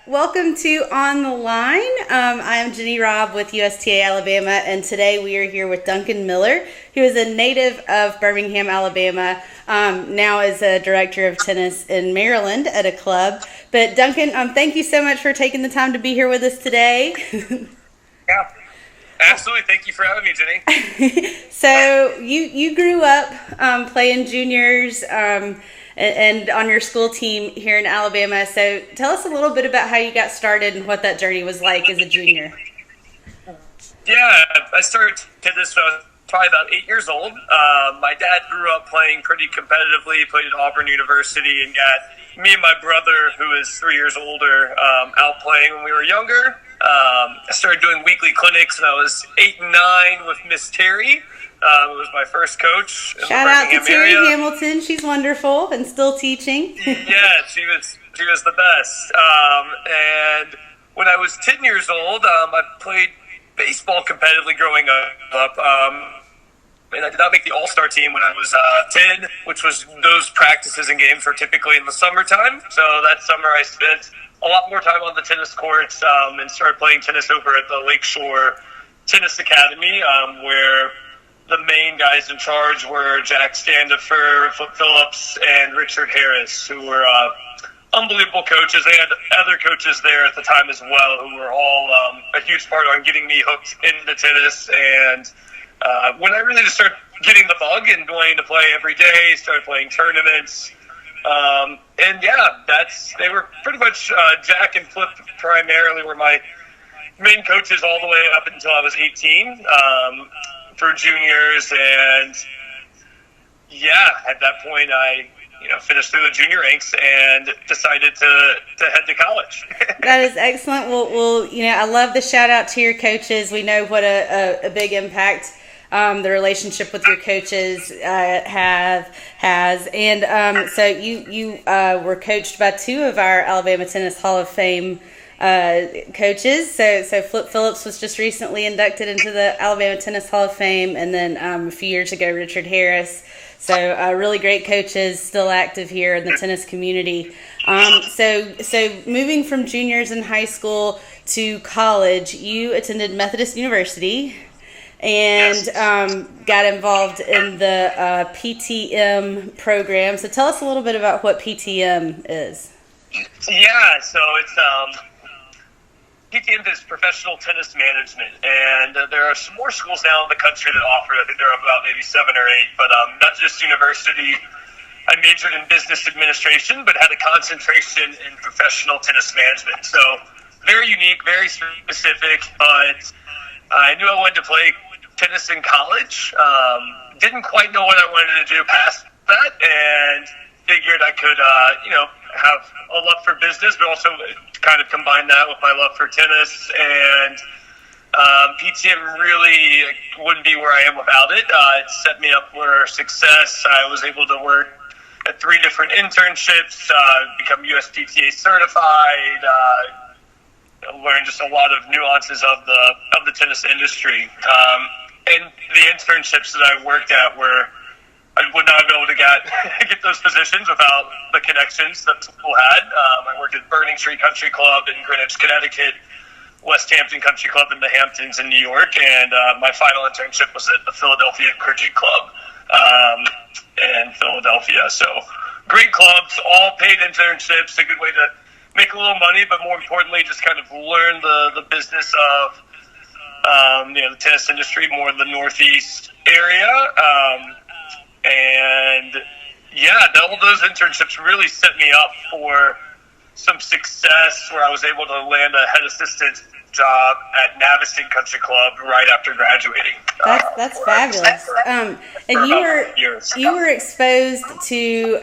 Welcome to On the Line. I am Jenny Robb with USTA Alabama, and today we are here with Duncan Miller, who is a native of Birmingham, Alabama, now is a director of tennis in Maryland at a club. But Duncan, thank you so much for taking the time to be here with us today. Yeah, absolutely. Thank you for having me, Jenny. So you grew up playing juniors and on your school team here in Alabama. So tell us a little bit about how you got started and what that journey was like as a junior. Yeah, I started tennis when I was probably about 8 years old. My dad grew up playing pretty competitively. He played at Auburn University and got me and my brother, who is 3 years older, out playing when we were younger. I started doing weekly clinics when I was 8 and 9 with Miss Terry. It was my first coach in Shout the out to Birmingham Terry area. Hamilton. She's wonderful and still teaching. Yeah, she was the best. And when I was 10 years old, I played baseball competitively growing up. And I did not make the all-star team when I was 10, which was those practices and games were typically in the summertime. So that summer I spent a lot more time on the tennis courts and started playing tennis over at the Lakeshore Tennis Academy, where the main guys in charge were Jack Standifer, Flip Phillips, and Richard Harris, who were unbelievable coaches. They had other coaches there at the time as well, who were all a huge part on getting me hooked into tennis. And when I really just started getting the bug and wanting to play every day, started playing tournaments. And yeah, they were pretty much Jack and Flip primarily were my main coaches all the way up until I was 18. Through juniors, and yeah, at that point I finished through the junior ranks and decided to head to college. That is excellent. Well, I love the shout out to your coaches. We know what a big impact the relationship with your coaches has, and so you were coached by two of our Alabama Tennis Hall of Fame coaches. So Flip Phillips was just recently inducted into the Alabama Tennis Hall of Fame, and then a few years ago Richard Harris. So really great coaches still active here in the tennis community. So moving from juniors in high school to college, you attended Methodist University and got involved in the PTM program. So tell us a little bit about what PTM is. Yeah, so it's PTM is professional tennis management, and there are some more schools now in the country that offer it. I think there are about maybe 7 or 8, but Methodist University, I majored in business administration, but had a concentration in professional tennis management. So very unique, very specific, but I knew I wanted to play tennis in college. Didn't quite know what I wanted to do past that, and figured I could, have a love for business, but also kind of combine that with my love for tennis. And PTM really wouldn't be where I am without it. It set me up for success. I was able to work at 3 different internships, become USPTA certified, learn just a lot of nuances of the tennis industry. And the internships that I worked at I would not be able to get those positions without the connections that people had. I worked at Burning Tree Country Club in Greenwich, Connecticut, West Hampton Country Club in the Hamptons in New York, and my final internship was at the Philadelphia Cricket Club in Philadelphia. So great clubs, all paid internships, a good way to make a little money, but more importantly, just kind of learn the business of the tennis industry more in the Northeast area. And yeah, all those internships really set me up for some success where I was able to land a head assistant job at Navaston Country Club right after graduating. That's fabulous. And you were exposed to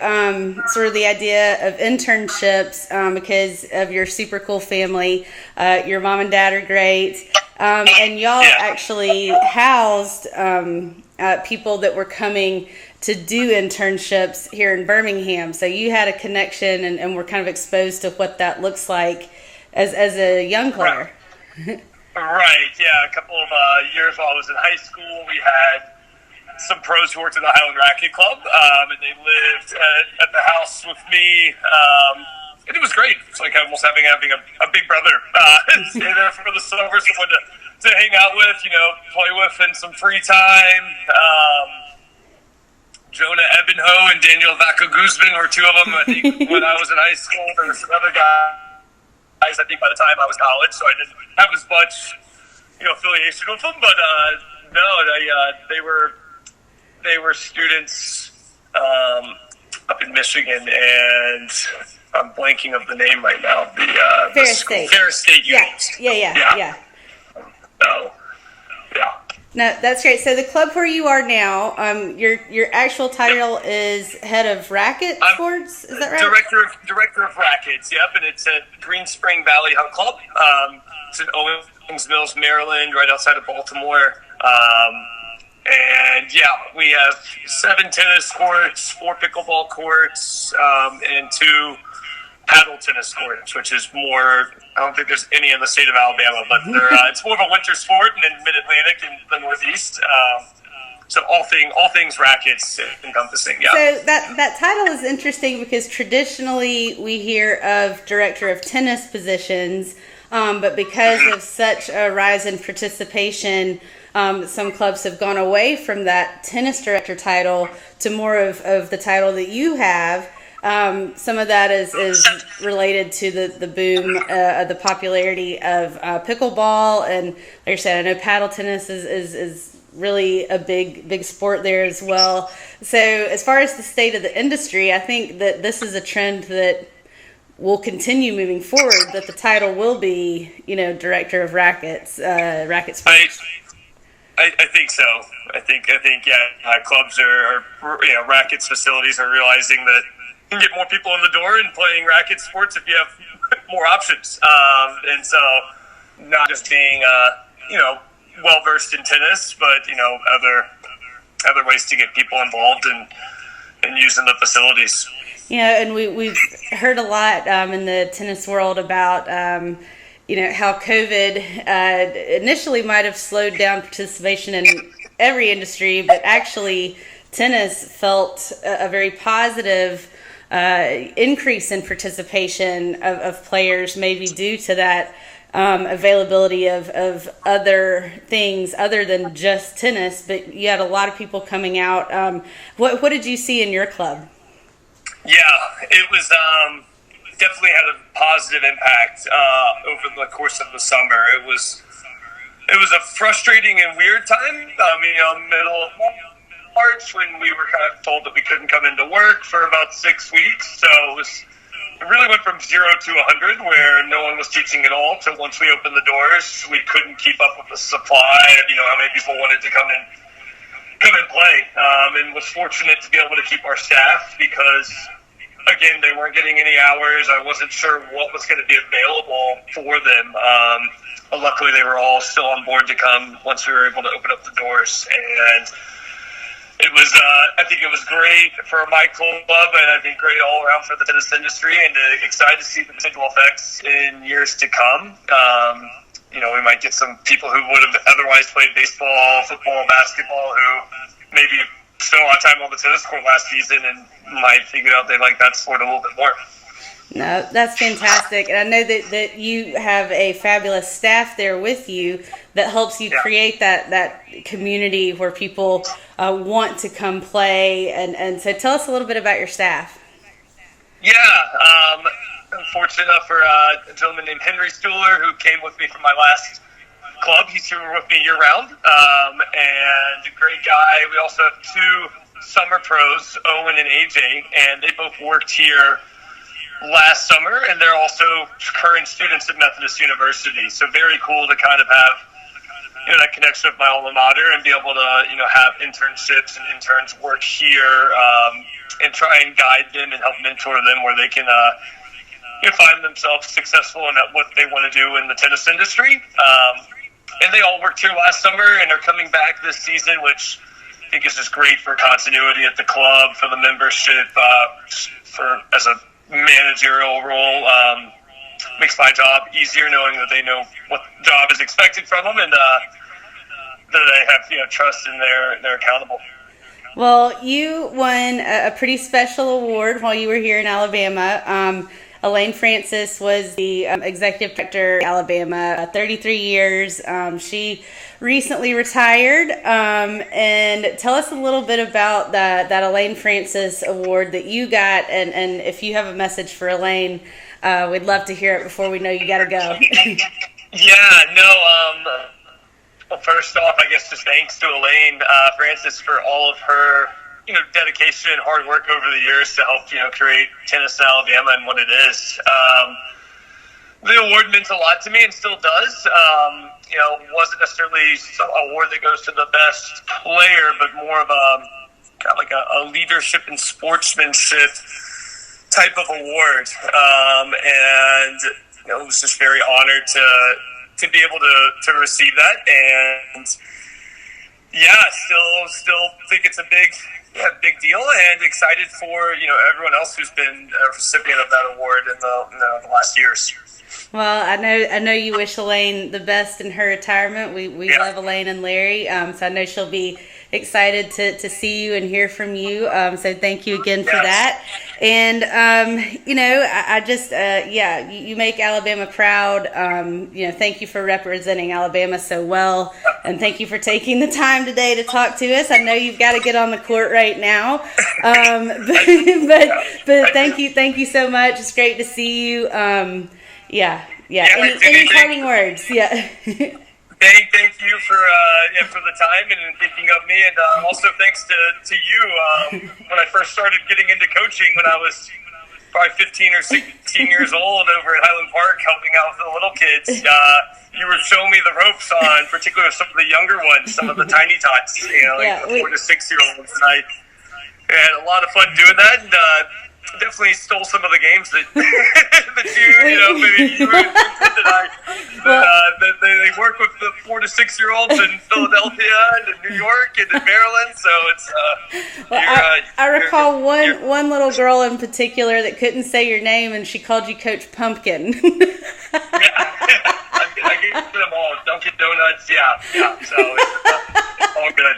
sort of the idea of internships because of your super cool family. Your mom and dad are great. And y'all actually housed people that were coming to do internships here in Birmingham. So you had a connection and were kind of exposed to what that looks like as a young player. Right, yeah. A couple of years while I was in high school, we had some pros who worked at the Highland Racquet Club, and they lived at the house with me it was great. It's like almost having a big brother stay there for the summer, someone to hang out with, play with in some free time. Jonah Ebenho and Daniel Vaca Guzman were two of them. I think when I was in high school, there were some other guys. I think by the time I was in college, so I didn't have as much, affiliation with them. But no, they were students up in Michigan, and I'm blanking of the name right now. Ferris State. Ferris State unit. Yeah. So, yeah. No, that's great. So the club where you are now, your actual title is head of Racquet Sports. Is that right? Director of Rackets. Yep, and it's at Green Spring Valley Hunt Club. It's in Owings Mills, Maryland, right outside of Baltimore. And yeah, we have 7 tennis courts, 4 pickleball courts, and 2 paddle tennis courts, which is more. I don't think there's any in the state of Alabama, but it's more of a winter sport and in Mid-Atlantic and the Northeast. So all things rackets encompassing. Yeah. So that title is interesting because traditionally we hear of director of tennis positions, but because of such a rise in participation, some clubs have gone away from that tennis director title to more of the title that you have. Some of that is related to the boom, the popularity of pickleball, and like I said, I know paddle tennis is really a big sport there as well. So as far as the state of the industry, I think that this is a trend that will continue moving forward. That the title will be, director of rackets, racket sports. I think so. I think clubs are rackets facilities are realizing that you can get more people in the door and playing racket sports if you have more options. And so not just being, well versed in tennis, but, other ways to get people involved and using the facilities. Yeah, and we've heard a lot in the tennis world about, how COVID initially might have slowed down participation in every industry, but actually tennis felt a very positive increase in participation of players, maybe due to that availability of other things other than just tennis. But you had a lot of people coming out. What did you see in your club? Yeah, it was definitely had a positive impact over the course of the summer. It was a frustrating and weird time. Middle of March, when we were kind of told that we couldn't come into work for about 6 weeks. So it really went from 0 to 100, where no one was teaching at all. So once we opened the doors, we couldn't keep up with the supply of, how many people wanted to come and play. And was fortunate to be able to keep our staff because, again, they weren't getting any hours. I wasn't sure what was going to be available for them. Luckily, they were all still on board to come once we were able to open up the doors. And it was, I think it was great for my club, and I think great all around for the tennis industry, and excited to see the potential effects in years to come. We might get some people who would have otherwise played baseball, football, basketball, who maybe spent a lot of time on the tennis court last season and might figure out they like that sport a little bit more. No, that's fantastic. And I know that you have a fabulous staff there with you that helps you create that community where people want to come play. And so tell us a little bit about your staff. Yeah, I'm fortunate enough for a gentleman named Henry Stuhler, who came with me from my last club. He's here with me year-round, and a great guy. We also have 2 summer pros, Owen and AJ, and they both worked here last summer, and they're also current students at Methodist University. So very cool to kind of have that connection with my alma mater and be able to have internships and interns work here and try and guide them and help mentor them where they can find themselves successful in what they want to do in the tennis industry. And they all worked here last summer and are coming back this season, which I think is just great for continuity at the club, for the membership, as a managerial role. Makes my job easier knowing that they know what job is expected from them, and that they have trust and they're accountable. Well, you won a pretty special award while you were here in Alabama. Elaine Francis was the executive director of Alabama, 33 years. She recently retired. And tell us a little bit about that Elaine Francis award that you got. And if you have a message for Elaine, we'd love to hear it before we know you got to go. Well, first off, I guess just thanks to Elaine Francis for all of her, dedication and hard work over the years to help, create tennis in Alabama and what it is. The award meant a lot to me and still does. It wasn't necessarily some award that goes to the best player, but more of kind of like a leadership and sportsmanship type of award. And I was just very honored to be able to receive that, and still think it's a big deal, and excited for everyone else who's been a recipient of that award in the last years. Well, I know you wish Elaine the best in her retirement. We love Elaine and Larry, so I know she'll be excited to see you and hear from you. So thank you again for that. And I just you make Alabama proud. Thank you for representing Alabama so well, and thank you for taking the time today to talk to us. I know you've got to get on the court right now, but thank you so much. It's great to see you. Any parting words? Yeah. Thank you for the time and thinking of me, and also thanks to you. When I first started getting into coaching, when I was probably 15 or 16 years old over at Highland Park, helping out with the little kids, you were showing me the ropes on, particularly some of the younger ones, some of the tiny tots, the 4 to 6 year olds, and I had a lot of fun doing that, and definitely stole some of the games that maybe you they work with the 4 to 6 year olds in Philadelphia and in New York and in Maryland, so it's I recall one little girl in particular that couldn't say your name, and she called you Coach Pumpkin. I gave them all Dunkin' Donuts, so it's all good.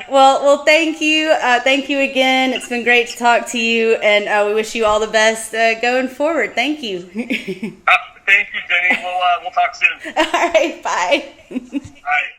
Well, thank you again. It's been great to talk to you, and we wish you all the best going forward. Thank you. Thank you, Jenny. We'll talk soon. All right, bye. All right.